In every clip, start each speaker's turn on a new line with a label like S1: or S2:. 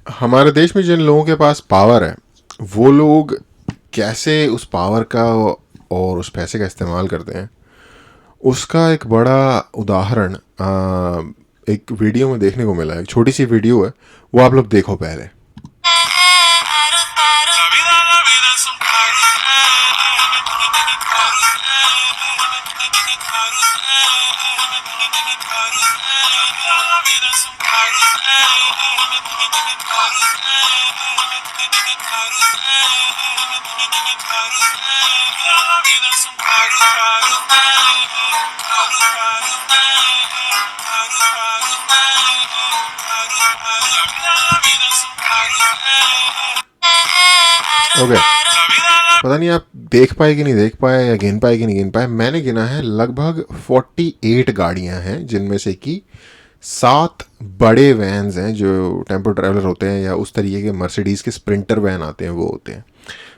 S1: हमारे देश में जिन लोगों के पास पावर है, वो लोग कैसे उस पावर का और उस पैसे का इस्तेमाल करते हैं, उसका एक बड़ा उदाहरण एक वीडियो में देखने को मिला है। एक छोटी सी वीडियो है, वो आप लोग देखो पहले। ओके, पता नहीं आप देख पाए कि नहीं देख पाए, या गिन पाए कि नहीं गिन पाए। मैंने गिना है लगभग 48 गाड़ियां हैं, जिनमें से कि 7 बड़े वैन्स हैं जो टेम्पो ट्रैवलर होते हैं, या उस तरीके के मर्सिडीज़ के स्प्रिंटर वैन आते हैं वो होते हैं।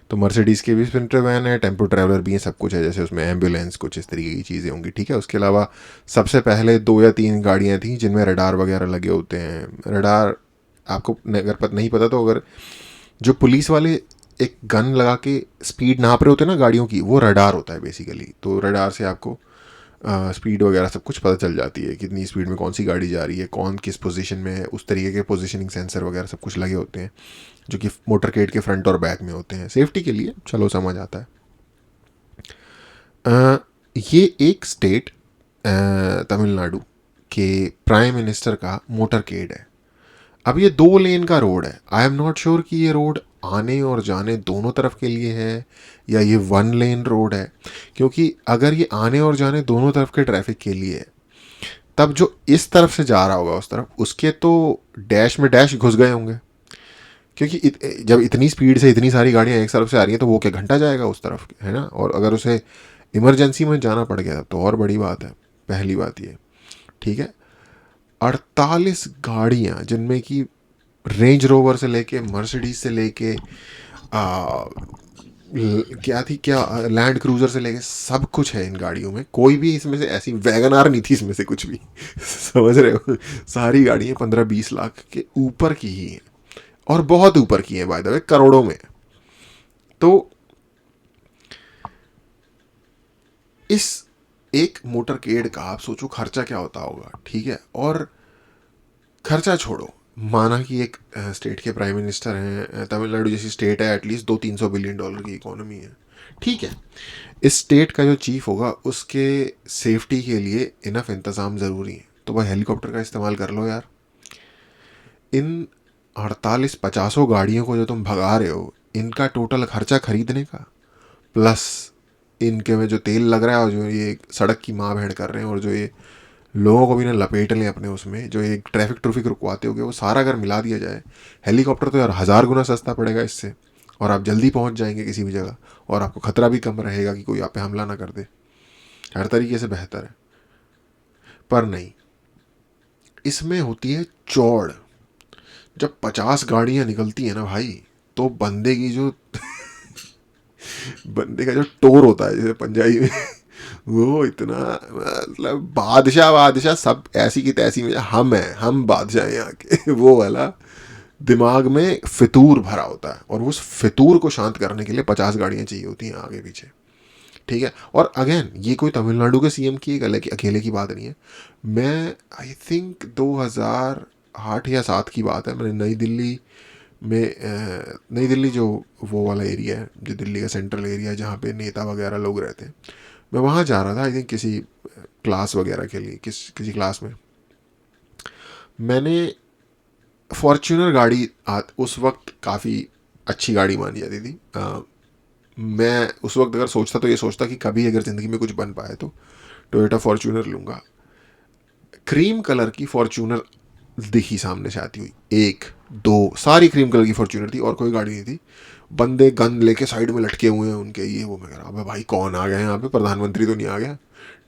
S1: तो मर्सिडीज़ के भी स्प्रिंटर वैन है, टेम्पो ट्रैवलर भी है, सब कुछ है। जैसे उसमें एम्बुलेंस कुछ इस तरीके की चीज़ें होंगी, ठीक है। उसके अलावा सबसे पहले 2 या 3 गाड़ियाँ थी जिनमें रडार वगैरह लगे होते हैं। रडार आपको अगर नहीं पता तो, अगर जो पुलिस वाले एक गन लगा के स्पीड नाप रहे होते हैं ना गाड़ियों की, वो रडार होता है बेसिकली। तो रडार से आपको स्पीड वगैरह सब कुछ पता चल जाती है, कितनी स्पीड में कौन सी गाड़ी जा रही है, कौन किस पोजीशन में है। उस तरीके के पोजीशनिंग सेंसर वगैरह सब कुछ लगे होते हैं, जो कि मोटरकेड के फ्रंट और बैक में होते हैं, सेफ्टी के लिए। चलो समझ आता है। ये एक स्टेट तमिलनाडु के प्राइम मिनिस्टर का मोटरकेड है। अब ये 2 लेन का रोड है। आई एम नॉट श्योर कि ये रोड आने और जाने दोनों तरफ के लिए है, या ये 1 लेन रोड है। क्योंकि अगर ये आने और जाने दोनों तरफ के ट्रैफिक के लिए है, तब जो इस तरफ से जा रहा होगा उस तरफ, उसके तो डैश में डैश घुस गए होंगे। क्योंकि जब इतनी स्पीड से इतनी सारी गाड़ियाँ एक तरफ से आ रही हैं, तो वो क्या घंटा जाएगा उस तरफ, है ना। और अगर उसे इमरजेंसी में जाना पड़ गया तो और बड़ी बात है। पहली बात ये, ठीक है। 48 गाड़ियाँ, जिनमें कि रेंज रोवर से लेके मर्सिडीज से लेके क्या थी, क्या लैंड क्रूजर से लेके सब कुछ है इन गाड़ियों में। कोई भी इसमें से ऐसी वैगन आर नहीं थी इसमें से कुछ भी समझ रहे हो। सारी गाड़ियाँ 15-20 लाख के ऊपर की ही हैं, और बहुत ऊपर की हैं, बाय द वे करोड़ों में। तो इस एक मोटरकेड का आप सोचो खर्चा क्या होता होगा, ठीक है। और खर्चा छोड़ो, माना कि एक स्टेट के प्राइम मिनिस्टर हैं, तमिलनाडु जैसी स्टेट है, एटलीस्ट 200-300 बिलियन डॉलर की इकोनॉमी है, ठीक है। इस स्टेट का जो चीफ होगा, उसके सेफ्टी के लिए इनफ इंतज़ाम ज़रूरी है, तो वह हेलीकॉप्टर का इस्तेमाल कर लो यार। इन 48-50 गाड़ियों को जो तुम भगा रहे हो, इनका टोटल खर्चा खरीदने का, प्लस इनके में जो तेल लग रहा है, और जो ये सड़क की माँ भेड़ कर रहे हैं, और जो ये लोगों को भी ना लपेट लें अपने उसमें, जो एक ट्रैफिक रुकवाते होगे, वो सारा अगर मिला दिया जाए, हेलीकॉप्टर तो यार 1000 गुना सस्ता पड़ेगा इससे। और आप जल्दी पहुंच जाएंगे किसी भी जगह, और आपको खतरा भी कम रहेगा कि कोई आप पे हमला ना कर दे। हर तरीके से बेहतर है। पर नहीं, इसमें होती है चौड़। जब 50 गाड़ियां निकलती है ना भाई, तो बंदे का जो टोर होता है, जैसे पंजाबी में वो इतना, मतलब बादशाह बादशाह सब ऐसी की तैसी में, हम बादशाह हैं यहाँ के वो वाला दिमाग में फितूर भरा होता है। और उस फितूर को शांत करने के लिए 50 गाड़ियाँ चाहिए होती हैं आगे पीछे, ठीक है। और अगेन, ये कोई तमिलनाडु के सीएम की एक अकेले की बात नहीं है। मैं आई थिंक 2008 या 7 की बात है, मैंने नई दिल्ली जो वो वाला एरिया है, जो दिल्ली का सेंट्रल एरिया है, जहाँ पे नेता वगैरह लोग रहते हैं, मैं वहाँ जा रहा था आई थिंक किसी क्लास वगैरह के लिए, किसी क्लास में। मैंने फॉर्च्यूनर गाड़ी उस वक्त काफ़ी अच्छी गाड़ी मानी जाती थी। मैं उस वक्त अगर सोचता तो ये सोचता कि कभी अगर ज़िंदगी में कुछ बन पाए तो टोयोटा फॉर्च्यूनर लूँगा। क्रीम कलर की फॉर्च्यूनर दिखी सामने से आती हुई, एक दो सारी क्रीम कलर की फॉर्च्यूनर थी, और कोई गाड़ी नहीं थी। बंदे गन लेके साइड में लटके हुए हैं उनके, ये वो। मैं कह रहा अबे भाई कौन आ गया यहाँ पे, प्रधानमंत्री तो नहीं आ गया,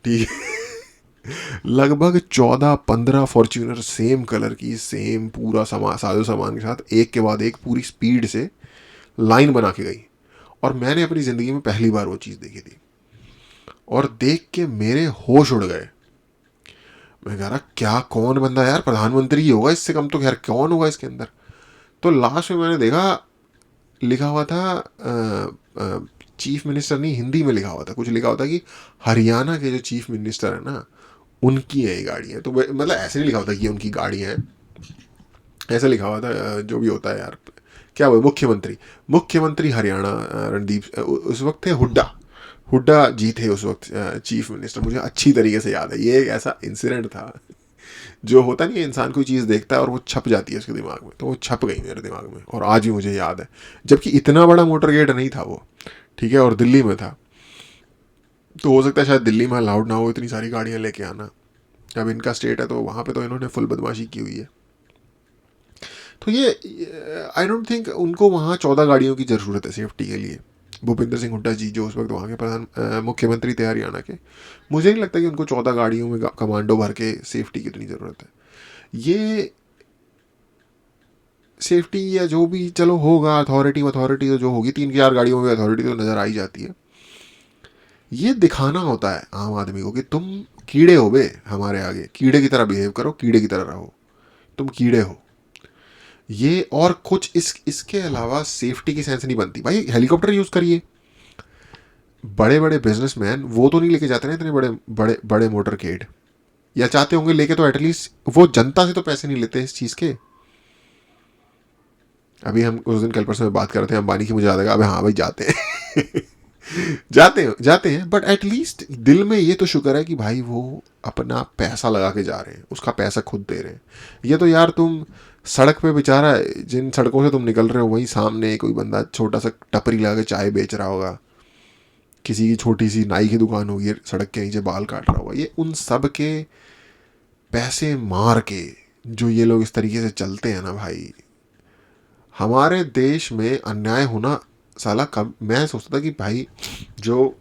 S1: ठीक है। लगभग 14-15 फॉर्च्यूनर सेम कलर की, सेम पूरा साजो सामान के साथ, एक के बाद एक पूरी स्पीड से लाइन बना के गई। और मैंने अपनी ज़िंदगी में पहली बार वो चीज़ देखी थी, और देख के मेरे होश उड़ गए। मैं कह रहा क्या, कौन बंदा यार, प्रधानमंत्री ही होगा, इससे कम तो खैर कौन होगा इसके अंदर। तो लास्ट में मैंने देखा लिखा हुआ था, चीफ मिनिस्टर नहीं, हिंदी में लिखा हुआ था, कुछ लिखा हुआ था कि हरियाणा के जो चीफ मिनिस्टर है ना उनकी है ये गाड़ियाँ। तो मतलब ऐसे नहीं लिखा होता कि उनकी गाड़ियाँ हैं, ऐसा लिखा हुआ था जो भी होता है यार, क्या वो मुख्यमंत्री हरियाणा रणदीप उस वक्त थे हुड्डा जी थे उस वक्त चीफ मिनिस्टर। मुझे अच्छी तरीके से याद है, ये एक ऐसा इंसिडेंट था जो होता नहीं है, इंसान कोई चीज़ देखता है और वो छप जाती है उसके दिमाग में, तो वो छप गई मेरे दिमाग में और आज भी मुझे याद है। जबकि इतना बड़ा मोटर गेट नहीं था वो, ठीक है, और दिल्ली में था, तो हो सकता है शायद दिल्ली में अलाउड ना हो इतनी सारी गाड़ियाँ लेके आना। अब इनका स्टेट है तो वहाँ पे तो इन्होंने फुल बदमाशी की हुई है। तो ये आई डोंट थिंक उनको वहाँ 14 गाड़ियों की ज़रूरत है सेफ्टी के लिए। भूपिंदर सिंह हुड्डा जी जो उस वक्त वहाँ के मुख्यमंत्री थे हरियाणा के, मुझे नहीं लगता कि उनको 14 गाड़ियों में कमांडो भर के सेफ्टी की इतनी ज़रूरत है। ये सेफ्टी या जो भी चलो होगा, अथॉरिटी तो जो होगी 3-4 गाड़ियों में अथॉरिटी तो नज़र आ ही जाती है। ये दिखाना होता है आम आदमी को कि तुम कीड़े हो बे, हमारे आगे कीड़े की तरह बिहेव करो, कीड़े की तरह रहो, तुम कीड़े हो। ये और कुछ इसके अलावा सेफ्टी की सेंस नहीं बनती। भाई हेलीकॉप्टर यूज़ करिए, बड़े बड़े बिजनेसमैन वो तो नहीं लेके जाते ना इतने बड़े बड़े बड़े मोटरकेड, या चाहते होंगे लेके तो एटलीस्ट वो जनता से तो पैसे नहीं लेते इस चीज़ के। अभी हम उस दिन कल परसों में बात कर रहे थे अंबानी की, मुझे याद आएगा, अबे हाँ भाई जाते हैं जाते हैं बट एटलीस्ट दिल में ये तो शुक्र है कि भाई वो अपना पैसा लगा के जा रहे हैं, उसका पैसा खुद दे रहे हैं। ये तो यार तुम सड़क पे बेचारा, जिन सड़कों से तुम निकल रहे हो वहीं सामने कोई बंदा छोटा सा टपरी लगा के चाय बेच रहा होगा, किसी की छोटी सी नाई की दुकान होगी, सड़क के नीचे बाल काट रहा होगा, ये उन सब के पैसे मार के जो ये लोग इस तरीके से चलते हैं ना भाई। हमारे देश में अन्याय होना साला कम, मैं सोचता था कि भाई जो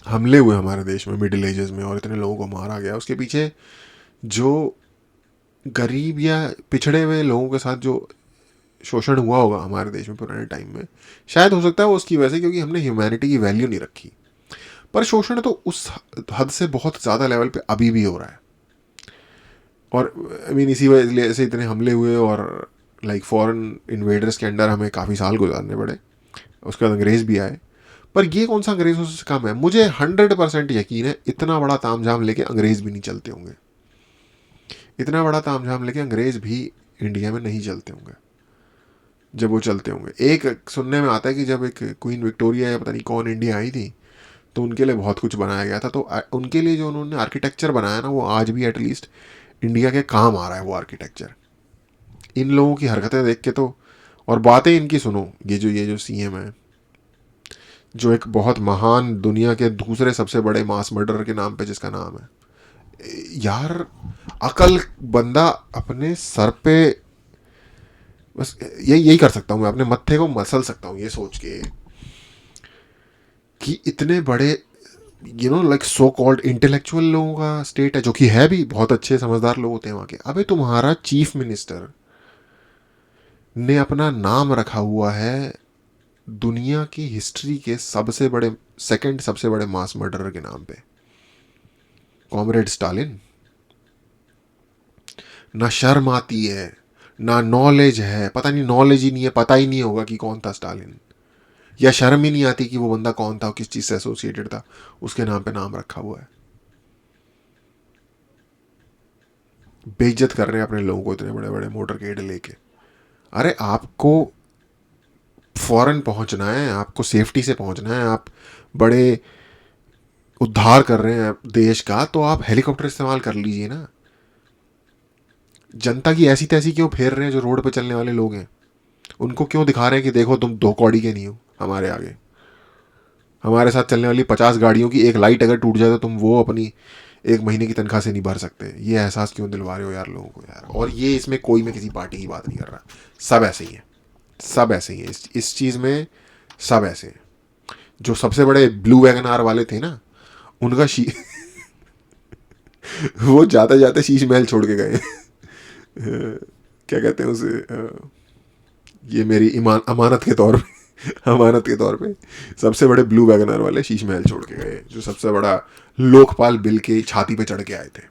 S1: हमले हुए हमारे देश में मिडिल एजेस में और इतने लोगों को मारा गया, उसके पीछे जो गरीब या पिछड़े हुए लोगों के साथ जो शोषण हुआ होगा हमारे देश में पुराने टाइम में, शायद हो सकता है वो उसकी वजह से क्योंकि हमने ह्यूमैनिटी की वैल्यू नहीं रखी। पर शोषण तो उस हद से बहुत ज़्यादा लेवल पे अभी भी हो रहा है। और आई मीन इसी वजह से इतने हमले हुए और लाइक फॉरेन इन्वेडर्स के अंडर हमें काफ़ी साल गुजारने पड़े, उसके बाद अंग्रेज़ भी आए। पर ये कौन सा अंग्रेज़ों से कम है? मुझे 100% यकीन है इतना बड़ा तामझाम लेके अंग्रेज़ भी नहीं चलते होंगे, इतना बड़ा तामझाम लेके अंग्रेज़ भी इंडिया में नहीं चलते होंगे जब वो चलते होंगे। एक सुनने में आता है कि जब एक क्वीन विक्टोरिया या पता नहीं कौन इंडिया आई थी तो उनके लिए बहुत कुछ बनाया गया था, तो उनके लिए जो उन्होंने आर्किटेक्चर बनाया ना वो आज भी एटलीस्ट इंडिया के काम आ रहा है वो आर्किटेक्चर। इन लोगों की हरकतें देख के तो, और बातें इनकी सुनो, ये जो सीएम है जो एक बहुत महान दुनिया के दूसरे सबसे बड़े मास मर्डरर के नाम पे जिसका नाम है, यार अकल बंदा अपने सर पे, बस यही कर सकता हूँ मैं, अपने मत्थे को मसल सकता हूँ ये सोच के कि इतने बड़े लाइक सो कॉल्ड इंटेलेक्चुअल लोगों का स्टेट है, जो कि है भी, बहुत अच्छे समझदार लोग होते हैं वहाँ के। अबे तुम्हारा चीफ मिनिस्टर ने अपना नाम रखा हुआ है दुनिया की हिस्ट्री के सेकंड सबसे बड़े मास मर्डरर के नाम पे, कॉमरेड स्टालिन। ना शर्म आती है ना नॉलेज है, पता नहीं नॉलेज ही नहीं है, पता ही नहीं होगा कि कौन था स्टालिन, या शर्म ही नहीं आती कि वो बंदा कौन था, किस चीज से एसोसिएटेड था, उसके नाम पे नाम रखा हुआ है। बेइज्जत कर रहे हैं अपने लोगों को इतने बड़े बड़े मोटरकेड लेके। अरे आपको फॉरेन पहुंचना है, आपको सेफ्टी से पहुंचना है, आप बड़े उद्धार कर रहे हैं देश का, तो आप हेलीकॉप्टर इस्तेमाल कर लीजिए ना। जनता की ऐसी तैसी क्यों फेर रहे हैं जो रोड पे चलने वाले लोग हैं, उनको क्यों दिखा रहे हैं कि देखो तुम 2 कौड़ी के नहीं हो हमारे आगे। हमारे साथ चलने वाली 50 गाड़ियों की एक लाइट अगर टूट जाए तो तुम वो अपनी 1 महीने की तनख्वाह से नहीं भर सकते। ये एहसास क्यों दिलवा रहे हो यार लोगों को यार। और ये इसमें कोई मैं किसी पार्टी की बात नहीं कर रहा, सब ऐसे ही है, सब ऐसे ही है इस चीज़ में, सब ऐसे हैं। जो सबसे बड़े ब्लू वैगनार वाले थे ना, उनका वो जाते जाते शीश महल छोड़ के गए क्या कहते हैं उसे, ये मेरी अमानत के तौर पे अमानत के तौर पे सबसे बड़े ब्लू वैगनर वाले शीश महल छोड़ के गए, जो सबसे बड़ा लोकपाल बिल के छाती पे चढ़ के आए थे।